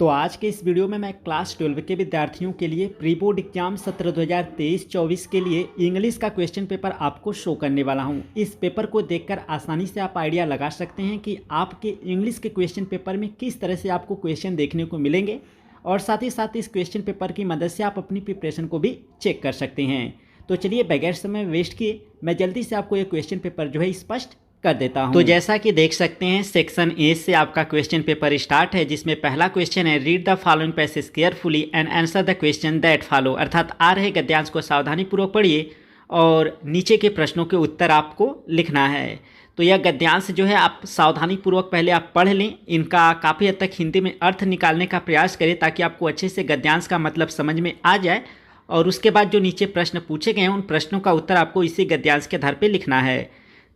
तो आज के इस वीडियो में मैं क्लास 12 के विद्यार्थियों के लिए प्री बोर्ड एग्जाम सत्र 2023-24 के लिए इंग्लिश का क्वेश्चन पेपर आपको शो करने वाला हूं। इस पेपर को देखकर आसानी से आप आइडिया लगा सकते हैं कि आपके इंग्लिश के क्वेश्चन पेपर में किस तरह से आपको क्वेश्चन देखने को मिलेंगे और साथ ही साथ इस क्वेश्चन पेपर की मदद से आप अपनी प्रिपरेशन को भी चेक कर सकते हैं। तो चलिए बगैर समय वेस्ट किए मैं जल्दी से आपको ये क्वेश्चन पेपर जो है स्पष्ट कर देता हूं। तो जैसा कि देख सकते हैं सेक्शन ए से आपका क्वेश्चन पेपर स्टार्ट है, जिसमें पहला क्वेश्चन है read the following passage carefully and answer the question that follow. अर्थात आ रहे गद्यांश को सावधानीपूर्वक पढ़िए और नीचे के प्रश्नों के उत्तर आपको लिखना है। तो यह गद्यांश जो है आप सावधानीपूर्वक पहले आप पढ़ लें, इनका काफ़ी हद तक हिंदी में अर्थ निकालने का प्रयास करें ताकि आपको अच्छे से गद्यांश का मतलब समझ में आ जाए। और उसके बाद जो नीचे प्रश्न पूछे गए हैं उन प्रश्नों का उत्तर आपको इसी गद्यांश के आधार पर लिखना है।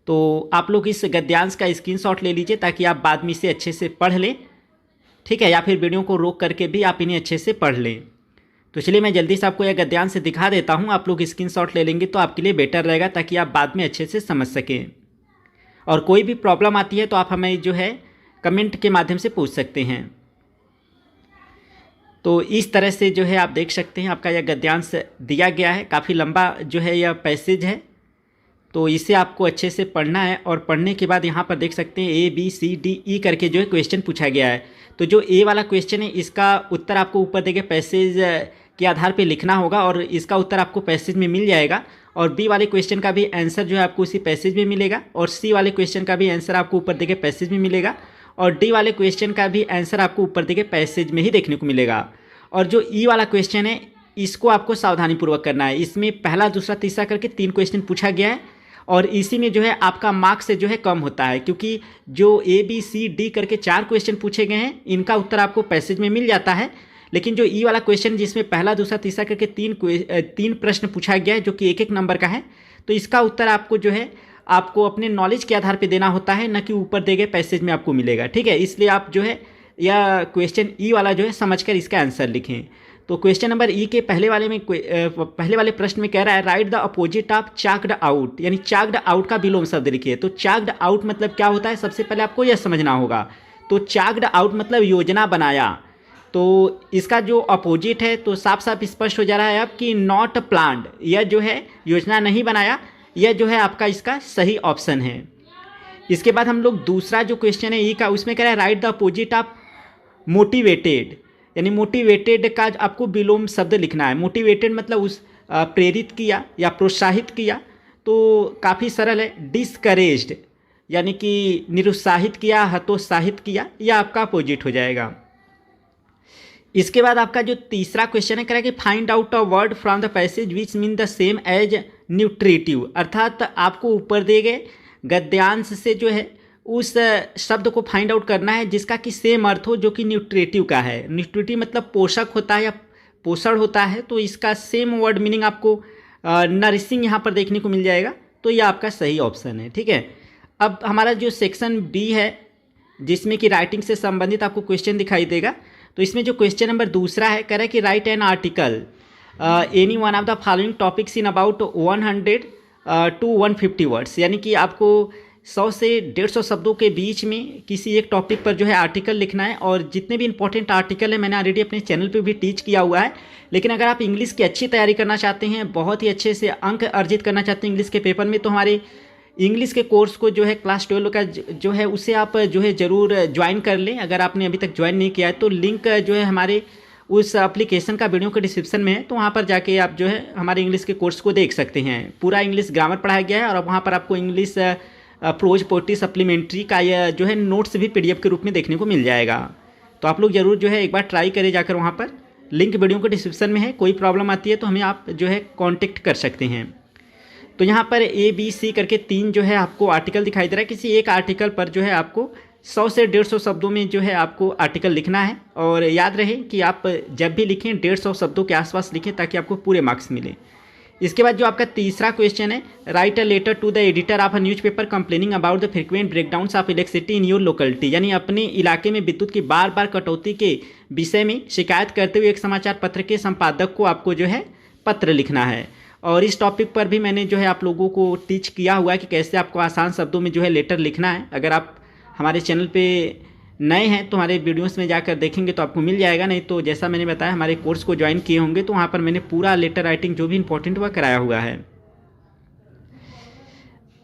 तो आप लोग इस गद्यांश का स्क्रीनशॉट ले लीजिए ताकि आप बाद में इसे अच्छे से पढ़ लें, ठीक है, या फिर वीडियो को रोक करके भी आप इन्हें अच्छे से पढ़ लें। तो चलिए मैं जल्दी से आपको यह गद्यांश से दिखा देता हूं। आप लोग स्क्रीनशॉट ले लेंगे तो आपके लिए बेटर रहेगा ताकि आप बाद में अच्छे से समझ सकें। और कोई भी प्रॉब्लम आती है तो आप हमें जो है कमेंट के माध्यम से पूछ सकते हैं। तो इस तरह से जो है आप देख सकते हैं आपका यह गद्यांश दिया गया है। काफ़ी लंबा जो है यह पैसेज है, तो इसे आपको अच्छे से पढ़ना है। और पढ़ने के बाद यहाँ पर देख सकते हैं ABCDE करके जो है क्वेश्चन पूछा गया है। तो जो ए वाला क्वेश्चन है इसका उत्तर आपको ऊपर देखे पैसेज के आधार पे लिखना होगा और इसका उत्तर आपको पैसेज में मिल जाएगा। और बी वाले क्वेश्चन का भी आंसर जो है आपको उसी पैसेज में मिलेगा और सी वाले क्वेश्चन का भी आंसर आपको ऊपर देखे पैसेज में मिलेगा और डी वाले क्वेश्चन का भी आंसर आपको ऊपर देखे पैसेज में ही देखने को मिलेगा। और जो ई वाला क्वेश्चन है इसको आपको सावधानीपूर्वक करना है। इसमें पहला दूसरा तीसरा करके 3 क्वेश्चन पूछा गया है और इसी में जो है आपका मार्क्स से जो है कम होता है, क्योंकि जो ABCD करके 4 क्वेश्चन पूछे गए हैं इनका उत्तर आपको पैसेज में मिल जाता है। लेकिन जो ई वाला क्वेश्चन जिसमें पहला दूसरा तीसरा करके 3 प्रश्न पूछा गया है जो कि 1-1 नंबर का है, तो इसका उत्तर आपको जो है आपको अपने नॉलेज के आधार पर देना होता है, न कि ऊपर दिए गए पैसेज में आपको मिलेगा, ठीक है। इसलिए आप जो है यह क्वेश्चन ई वाला जो है समझकर इसका आंसर लिखें। तो क्वेश्चन नंबर ई के पहले वाले प्रश्न में कह रहा है right the opposite of chalked out, यानी चाक्ड आउट का विलोम शब्द लिखिए। तो चाक्ड आउट मतलब क्या होता है, सबसे पहले आपको यह समझना होगा। तो चाक्ड आउट मतलब योजना बनाया। तो इसका जो अपोजिट है तो साफ साफ स्पष्ट हो जा रहा है अब कि नॉट प्लान्ड, यह जो है योजना नहीं बनाया, यह जो है आपका इसका सही ऑप्शन है। इसके बाद हम लोग दूसरा जो क्वेश्चन है ई का, उसमें कह रहा है right the opposite of motivated, यानी मोटिवेटेड का आपको विलोम शब्द लिखना है। मोटिवेटेड मतलब उस प्रेरित किया या प्रोत्साहित किया, तो काफ़ी सरल है। डिस्करेज्ड यानी कि निरुत्साहित किया, हतोत्साहित किया, यह आपका अपोजिट हो जाएगा। इसके बाद आपका जो तीसरा क्वेश्चन है कह रहा है कि find out a word from the passage which mean the same as nutritive. अर्थात आपको ऊपर दिए गए गद्यांश से जो है उस शब्द को फाइंड आउट करना है जिसका कि सेम अर्थ हो, जो कि न्यूट्रिटिव का है। न्यूट्रिटिव मतलब पोषक होता है या पोषण होता है, तो इसका सेम वर्ड मीनिंग आपको नरिशिंग यहाँ पर देखने को मिल जाएगा। तो यह आपका सही ऑप्शन है, ठीक है। अब हमारा जो सेक्शन बी है जिसमें कि राइटिंग से संबंधित आपको क्वेश्चन दिखाई देगा, तो इसमें जो क्वेश्चन नंबर दूसरा है कह रहा है कि right an article any one of the following topics in about 100 to 150 words, यानी कि आपको 100 से 150 शब्दों के बीच में किसी एक टॉपिक पर जो है आर्टिकल लिखना है। और जितने भी इंपॉर्टेंट आर्टिकल है मैंने ऑलरेडी अपने चैनल पे भी टीच किया हुआ है। लेकिन अगर आप इंग्लिश की अच्छी तैयारी करना चाहते हैं, बहुत ही अच्छे से अंक अर्जित करना चाहते हैं इंग्लिश के पेपर में, तो हमारे इंग्लिश के कोर्स को जो है क्लास 12 का जो है उसे आप जो है ज़रूर ज्वाइन कर लें। अगर आपने अभी तक ज्वाइन नहीं किया है तो लिंक जो है हमारे उस एप्लीकेशन का वीडियो के डिस्क्रिप्शन में है, तो वहाँ पर जाके आप जो है हमारे इंग्लिश के कोर्स को देख सकते हैं। पूरा इंग्लिश ग्रामर पढ़ाया गया है और वहाँ पर आपको इंग्लिश प्रोज पोएट्री सप्लीमेंट्री का यह जो है नोट्स भी PDF के रूप में देखने को मिल जाएगा। तो आप लोग ज़रूर जो है एक बार ट्राई करें जाकर, वहाँ पर लिंक वीडियो के डिस्क्रिप्शन में है। कोई प्रॉब्लम आती है तो हमें आप जो है कांटेक्ट कर सकते हैं। तो यहाँ पर ABC करके 3 जो है आपको आर्टिकल दिखाई दे रहा है। किसी एक आर्टिकल पर जो है आपको 100 से 150 शब्दों में जो है आपको आर्टिकल लिखना है। और याद रहे कि आप जब भी लिखें 150 शब्दों के आसपास लिखें ताकि आपको पूरे मार्क्स मिले। इसके बाद जो आपका तीसरा क्वेश्चन है write a letter to the editor of a newspaper complaining about the frequent breakdowns of electricity in your locality, यानी अपने इलाके में विद्युत की बार बार कटौती के विषय में शिकायत करते हुए एक समाचार पत्र के संपादक को आपको जो है पत्र लिखना है। और इस टॉपिक पर भी मैंने जो है आप लोगों को टीच किया हुआ है कि कैसे आपको आसान शब्दों में जो है लेटर लिखना है। अगर आप हमारे चैनल पे नए हैं तो हमारे वीडियोस में जाकर देखेंगे तो आपको मिल जाएगा, नहीं तो जैसा मैंने बताया हमारे कोर्स को ज्वाइन किए होंगे तो वहाँ पर मैंने पूरा लेटर राइटिंग जो भी इंपॉर्टेंट वह कराया हुआ है।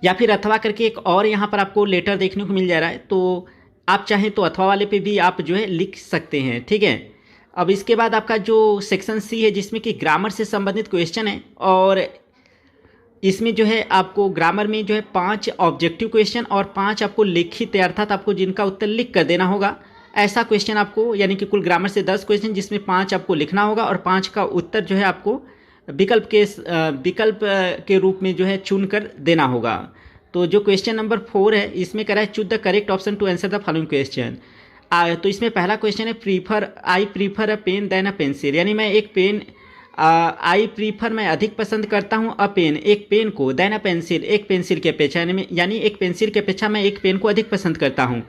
या फिर अथवा करके एक और यहाँ पर आपको लेटर देखने को मिल जा रहा है, तो आप चाहें तो अथवा वाले पे भी आप जो है लिख सकते हैं, ठीक है। अब इसके बाद आपका जो सेक्शन सी है जिसमें कि ग्रामर से संबंधित क्वेश्चन है, और इसमें जो है आपको ग्रामर में जो है 5 ऑब्जेक्टिव क्वेश्चन और 5 आपको लिखित अर्थात आपको जिनका उत्तर लिख कर देना होगा, ऐसा क्वेश्चन आपको, यानी कि कुल ग्रामर से 10 क्वेश्चन जिसमें 5 आपको लिखना होगा और 5 का उत्तर जो है आपको विकल्प के रूप में जो है चुन कर देना होगा। तो जो क्वेश्चन नंबर 4 है इसमें करा है choose the correct option to answer the following question. तो इसमें पहला क्वेश्चन है I prefer a pen than a pencil, यानी मैं एक पेन आई प्रीफर मैं अधिक पसंद करता हूँ अ पेन एक पेन को, देन अ पेंसिल एक पेंसिल की अपेक्षा, यानी एक पेंसिल की अपेक्षा मैं एक पेन को अधिक पसंद करता हूँ।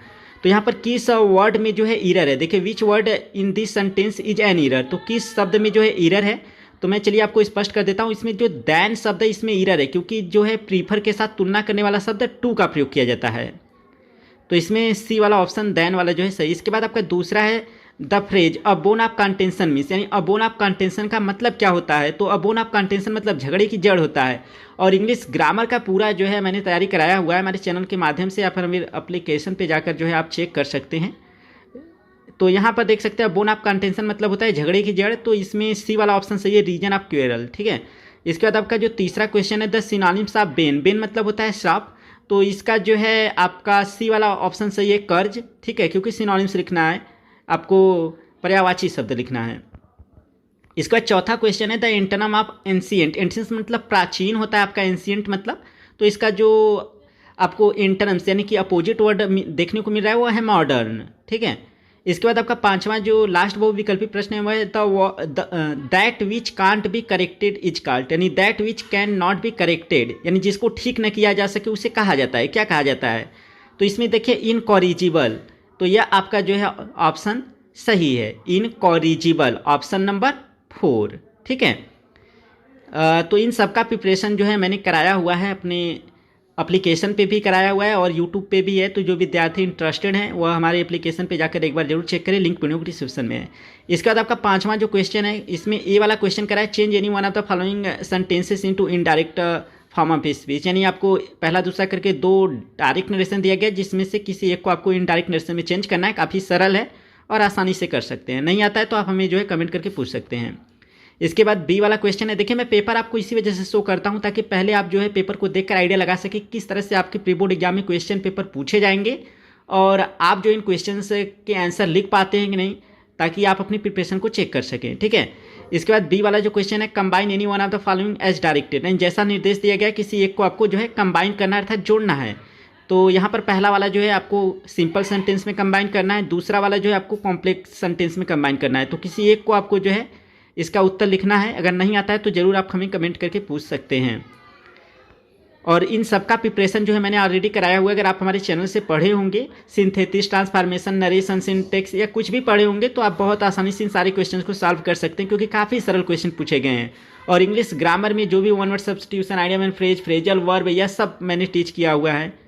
तो यहाँ पर किस वर्ड में जो है ईरर है, देखिए which word in this sentence is an error, तो किस शब्द में जो है ईरर है। तो मैं चलिए आपको स्पष्ट कर देता हूँ, इसमें जो दैन शब्द है इसमें ईरर है क्योंकि जो है प्रीफर के साथ तुलना करने वाला शब्द टू का प्रयोग किया जाता है, तो इसमें सी वाला ऑप्शन दैन वाला जो है सही। इसके बाद आपका दूसरा है the phrase a bone of contention means, यानी अ बोन ऑफ कंटेंशन का मतलब क्या होता है, तो अ बोन ऑफ कंटेंशन मतलब झगड़े की जड़ होता है। और इंग्लिश ग्रामर का पूरा जो है मैंने तैयारी कराया हुआ है हमारे चैनल के माध्यम से, या फिर मेरे एप्लीकेशन पे जाकर जो है आप चेक कर सकते हैं। तो यहाँ पर देख सकते हैं बोन ऑफ कंटेंशन मतलब होता है झगड़े की जड़, तो इसमें सी वाला ऑप्शन सही है रीजन ऑफ क्वेरल, ठीक है। इसके बाद आपका जो तीसरा क्वेश्चन है the synonyms of Ben, Ben मतलब होता है श्राप, तो इसका जो है आपका सी वाला ऑप्शन सही है कर्ज, ठीक है, क्योंकि सिनोनिम्स लिखना है आपको, पर्यायवाची शब्द लिखना है। इसका चौथा क्वेश्चन है the antonym of ancient, ancient मतलब प्राचीन होता है आपका, एंशिएंट मतलब, तो इसका जो आपको एंटोनिम्स यानी कि अपोजिट वर्ड देखने को मिल रहा है वो है मॉडर्न, ठीक है। इसके बाद आपका पांचवा जो लास्ट बहुविकल्पी प्रश्न है वह है that which can't be corrected is called, यानी that which can not be corrected, यानी जिसको ठीक न किया जा सके उसे कहा जाता है, क्या कहा जाता है। तो इसमें देखिए इनकॉरिजिबल, तो यह आपका जो है ऑप्शन सही है, इनकॉरिजिबल ऑप्शन नंबर 4, ठीक है। तो इन सब का प्रिपरेशन जो है मैंने कराया हुआ है, अपने एप्लीकेशन पे भी कराया हुआ है और यूट्यूब पे भी है, तो जो विद्यार्थी इंटरेस्टेड हैं वह हमारे एप्लीकेशन पे जाकर एक बार जरूर चेक करें, लिंक वीडियो के डिस्क्रिप्शन में है। इसके बाद आपका पांचवा जो क्वेश्चन है इसमें ए वाला क्वेश्चन कराया change any one of the following sentences into indirect form of speech, यानी आपको पहला दूसरा करके 2 डायरेक्ट नरेशन दिया गया जिसमें से किसी एक को आपको इनडायरेक्ट नरेशन में चेंज करना है। काफ़ी सरल है और आसानी से कर सकते हैं, नहीं आता है तो आप हमें जो है कमेंट करके पूछ सकते हैं। इसके बाद बी वाला क्वेश्चन है, देखिए मैं पेपर आपको इसी वजह से शो करता हूं ताकि पहले आप जो है पेपर को देखकर आइडिया लगा सके किस तरह से आपके प्री बोर्ड एग्जाम में क्वेश्चन पेपर पूछे जाएंगे और आप जो इन क्वेश्चन के आंसर लिख पाते हैं कि नहीं, ताकि आप अपनी प्रिपरेशन को चेक कर सकें, ठीक है। इसके बाद बी वाला जो क्वेश्चन है combine any one of the following as directed, यानी जैसा निर्देश दिया गया किसी एक को आपको जो है कंबाइन करना है अर्थात जोड़ना है। तो यहाँ पर पहला वाला जो है आपको सिंपल सेंटेंस में कंबाइन करना है, दूसरा वाला जो है आपको कॉम्प्लेक्स सेंटेंस में कंबाइन करना है। तो किसी एक को आपको जो है इसका उत्तर लिखना है, अगर नहीं आता है तो ज़रूर आप हमें कमेंट करके पूछ सकते हैं। और इन सब का प्रिपरेशन जो है मैंने ऑलरेडी कराया हुआ है, अगर आप हमारे चैनल से पढ़े होंगे सिंथेसिस, ट्रांसफॉर्मेशन, नरेशन, सिंटेक्स या कुछ भी पढ़े होंगे तो आप बहुत आसानी से इन सारे क्वेश्चन को सॉल्व कर सकते हैं क्योंकि काफ़ी सरल क्वेश्चन पूछे गए हैं। और इंग्लिश ग्रामर में जो भी one word substitution, idiom and phrase, phrasal verb, यह सब मैंने टीच किया हुआ है।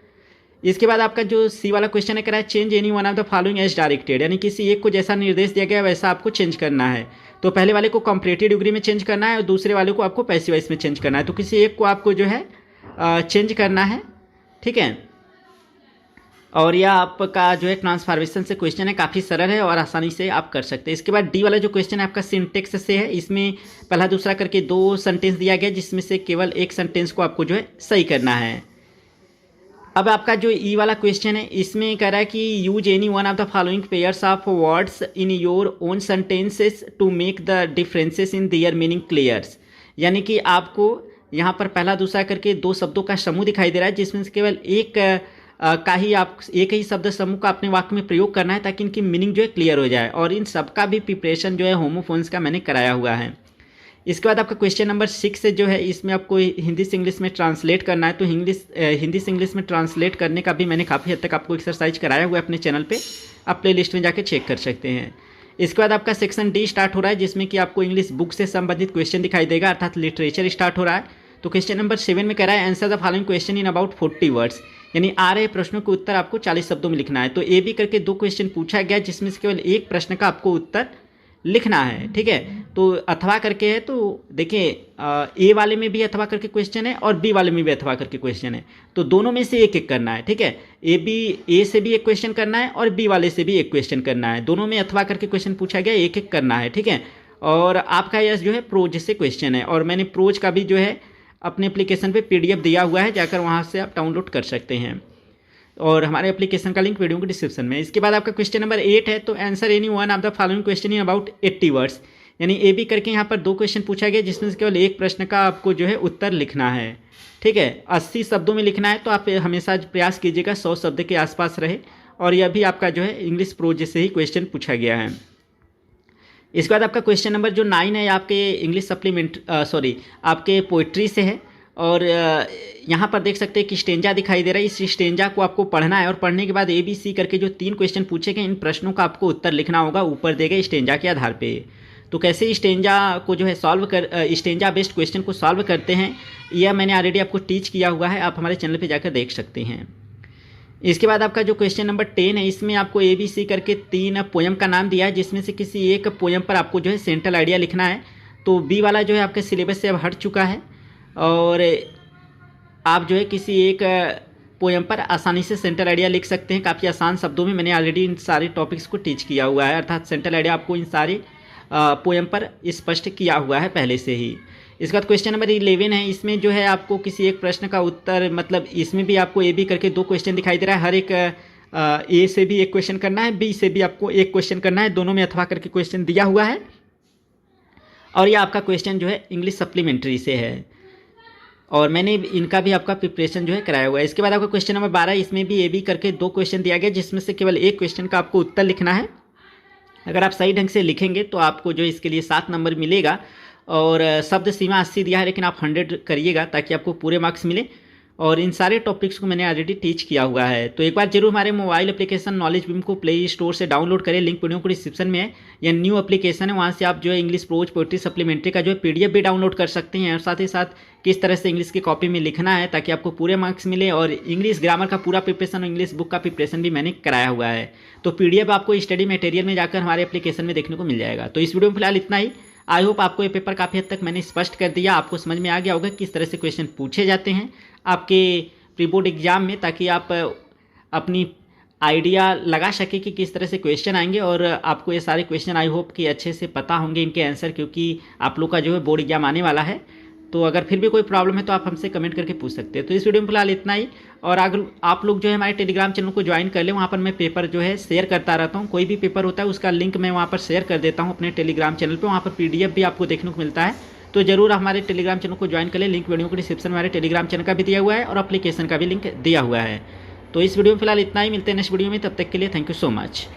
इसके बाद आपका जो सी वाला क्वेश्चन है करा है change any one of the following as directed, यानी किसी एक को जैसा निर्देश दिया गया वैसा आपको चेंज करना है। तो पहले वाले को कंपैरेटिव डिग्री में चेंज करना है और दूसरे वाले को आपको पैसिव वॉइस में चेंज करना है। तो किसी एक को आपको जो है चेंज करना है, ठीक है। और यह आपका जो है ट्रांसफॉर्मेशन से क्वेश्चन है, काफ़ी सरल है और आसानी से आप कर सकते हैं। इसके बाद डी वाला जो क्वेश्चन है आपका सिंटेक्स से है, इसमें पहला दूसरा करके 2 सेंटेंस दिया गया जिसमें से केवल एक सेंटेंस को आपको जो है सही करना है। अब आपका जो ई वाला क्वेश्चन है इसमें कह रहा है कि use any one of the following pairs of words in your own sentences to make the differences in their meaning clears, यानी कि आपको यहाँ पर पहला दूसरा करके 2 शब्दों का समूह दिखाई दे रहा है जिसमें से केवल एक ही शब्द समूह का अपने वाक्य में प्रयोग करना है ताकि इनकी मीनिंग जो है क्लियर हो जाए। और इन सब का भी प्रिपरेशन जो है होमोफोन्स का मैंने कराया हुआ है। इसके बाद आपका क्वेश्चन नंबर 6 जो है इसमें आपको हिंदी से इंग्लिश में ट्रांसलेट करना है, तो हिंदी से इंग्लिश में ट्रांसलेट करने का भी मैंने काफ़ी हद तक आपको एक्सरसाइज कराया हुआ है अपने चैनल पे, आप प्ले लिस्ट में जाके चेक कर सकते हैं। इसके बाद आपका सेक्शन डी स्टार्ट हो रहा है जिसमें कि आपको इंग्लिश बुक से संबंधित क्वेश्चन दिखाई देगा अर्थात लिटरेचर स्टार्ट हो रहा है। तो क्वेश्चन नंबर 7 में कह रहा है answer the following question in about 40 words, यानी आ रहे प्रश्नों के उत्तर आपको 40 शब्दों में लिखना है। तो ए बी करके 2 क्वेश्चन पूछा गया जिसमें से केवल एक प्रश्न का आपको उत्तर लिखना है, ठीक है। तो अथवा करके है, तो देखिए ए वाले में भी अथवा करके क्वेश्चन है और बी वाले में भी अथवा करके क्वेश्चन है, तो दोनों में से एक एक करना है, ठीक है। ए से भी एक क्वेश्चन करना है और बी वाले से भी एक क्वेश्चन करना है, दोनों में अथवा करके क्वेश्चन पूछा गया, एक एक करना है, ठीक है। और आपका यह जो है प्रोज से क्वेश्चन है, और मैंने प्रोज का भी जो है अपने एप्लीकेशन पे PDF दिया हुआ है, जाकर वहाँ से आप डाउनलोड कर सकते हैं, और हमारे एप्लीकेशन का लिंक वीडियो के डिस्क्रिप्शन में। इसके बाद आपका क्वेश्चन नंबर 8 है, तो answer any one of the following question in about 80 words. यानी ए बी करके यहाँ पर 2 क्वेश्चन पूछा गया जिसमें से केवल एक प्रश्न का आपको जो है उत्तर लिखना है, ठीक है। 80 शब्दों में लिखना है, तो आप हमेशा प्रयास कीजिएगा 100 शब्द के आसपास रहे, और यह भी आपका जो है इंग्लिश प्रोज से ही क्वेश्चन पूछा गया है। इसके बाद आपका क्वेश्चन नंबर जो 9 है आपके इंग्लिश सप्लीमेंट आपके पोइट्री से है, और यहाँ पर देख सकते हैं कि स्टेंजा दिखाई दे रहा है। इस स्टेंजा को आपको पढ़ना है, और पढ़ने के बाद ABC करके जो 3 क्वेश्चन पूछे गए इन प्रश्नों का आपको उत्तर लिखना होगा ऊपर दिए गए स्टेंजा के आधार पे। तो कैसे स्टेंजा को जो है स्टेंजा बेस्ड क्वेश्चन को सॉल्व करते हैं, यह मैंने ऑलरेडी आपको टीच किया हुआ है, आप हमारे चैनल पर जाकर देख सकते हैं। इसके बाद आपका जो क्वेश्चन नंबर 10 है, इसमें आपको ABC करके 3 पोएम का नाम दिया है जिसमें से किसी एक पोएम पर आपको जो है सेंट्रल आइडिया लिखना है। तो बी वाला जो है आपके सिलेबस से अब हट चुका है, और आप जो है किसी एक पोएम पर आसानी से सेंट्रल आइडिया लिख सकते हैं, काफ़ी आसान शब्दों में। मैंने ऑलरेडी इन सारे टॉपिक्स को टीच किया हुआ है, अर्थात सेंट्रल आइडिया आपको इन सारे पोएम पर स्पष्ट किया हुआ है पहले से ही। इसके बाद क्वेश्चन नंबर 11 है, इसमें जो है आपको किसी एक प्रश्न का उत्तर, मतलब इसमें भी आपको ए बी करके 2 क्वेश्चन दिखाई दे रहा है, हर एक ए से भी एक क्वेश्चन करना है, बी से भी आपको एक क्वेश्चन करना है, दोनों में अथवा करके क्वेश्चन दिया हुआ है, और यह आपका क्वेश्चन जो है इंग्लिश सप्लीमेंट्री से है, और मैंने इनका भी आपका प्रिपरेशन जो है कराया हुआ है। इसके बाद आपका क्वेश्चन नंबर 12, इसमें भी ए बी करके 2 क्वेश्चन दिया गया जिसमें से केवल एक क्वेश्चन का आपको उत्तर लिखना है। अगर आप सही ढंग से लिखेंगे तो आपको जो इसके लिए 7 नंबर मिलेगा, और शब्द सीमा 80 दिया है, लेकिन आप 100 करिएगा ताकि आपको पूरे मार्क्स मिले, और इन सारे टॉपिक्स को मैंने ऑलरेडी टीच किया हुआ है। तो एक बार जरूर हमारे मोबाइल एप्लीकेशन नॉलेज बीम को प्ले स्टोर से डाउनलोड करें, लिंक वीडियो को डिस्क्रिप्शन में है। यह न्यू एप्लीकेशन है, वहाँ से आप जो है इंग्लिश प्रोज पोएट्री सप्लीमेंट्री का जो है PDF भी डाउनलोड कर सकते हैं, और साथ ही साथ किस तरह से इंग्लिश की कॉपी में लिखना है ताकि आपको पूरे मार्क्स मिले, और इंग्लिश ग्रामर का पूरा प्रिपरेशन और इंग्लिश बुक का प्रिपरेशन भी मैंने कराया हुआ है। तो PDF आपको स्टडी मटेरियल में जाकर हमारे एप्लीकेशन में देखने को मिल जाएगा। तो इस वीडियो में फिलहाल इतना ही। आई होप आपको ये पेपर काफ़ी हद तक मैंने स्पष्ट कर दिया, आपको समझ में आ गया होगा किस तरह से क्वेश्चन पूछे जाते हैं आपके प्री बोर्ड एग्जाम में, ताकि आप अपनी आइडिया लगा सके कि किस तरह से क्वेश्चन आएंगे, और आपको ये सारे क्वेश्चन आई होप कि अच्छे से पता होंगे इनके आंसर, क्योंकि आप लोग का जो है बोर्ड एग्जाम आने वाला है। तो अगर फिर भी कोई प्रॉब्लम है तो आप हमसे कमेंट करके पूछ सकते हैं। तो इस वीडियो में फिलहाल इतना ही, और अगर आप लोग जो है हमारे टेलीग्राम चैनल को ज्वाइन कर लें, वहाँ पर मैं पेपर जो है शेयर करता रहता हूँ, कोई भी पेपर होता है उसका लिंक मैं वहाँ पर शेयर कर देता हूँ अपने टेलीग्राम चैनल पर, वहाँ पर PDF भी आपको देखने को मिलता है। तो जरूर हमारे टेलीग्राम चैनल को ज्वाइन कर लें, लिंक वीडियो को डिस्क्रिप्शन में हमारे टेलीग्राम चैनल का भी दिया हुआ है, और एप्लीकेशन का भी लिंक दिया हुआ है। तो इस वीडियो में फिलहाल इतना ही, मिलते हैं नेक्स्ट वीडियो में, तब तक के लिए थैंक यू सो मच।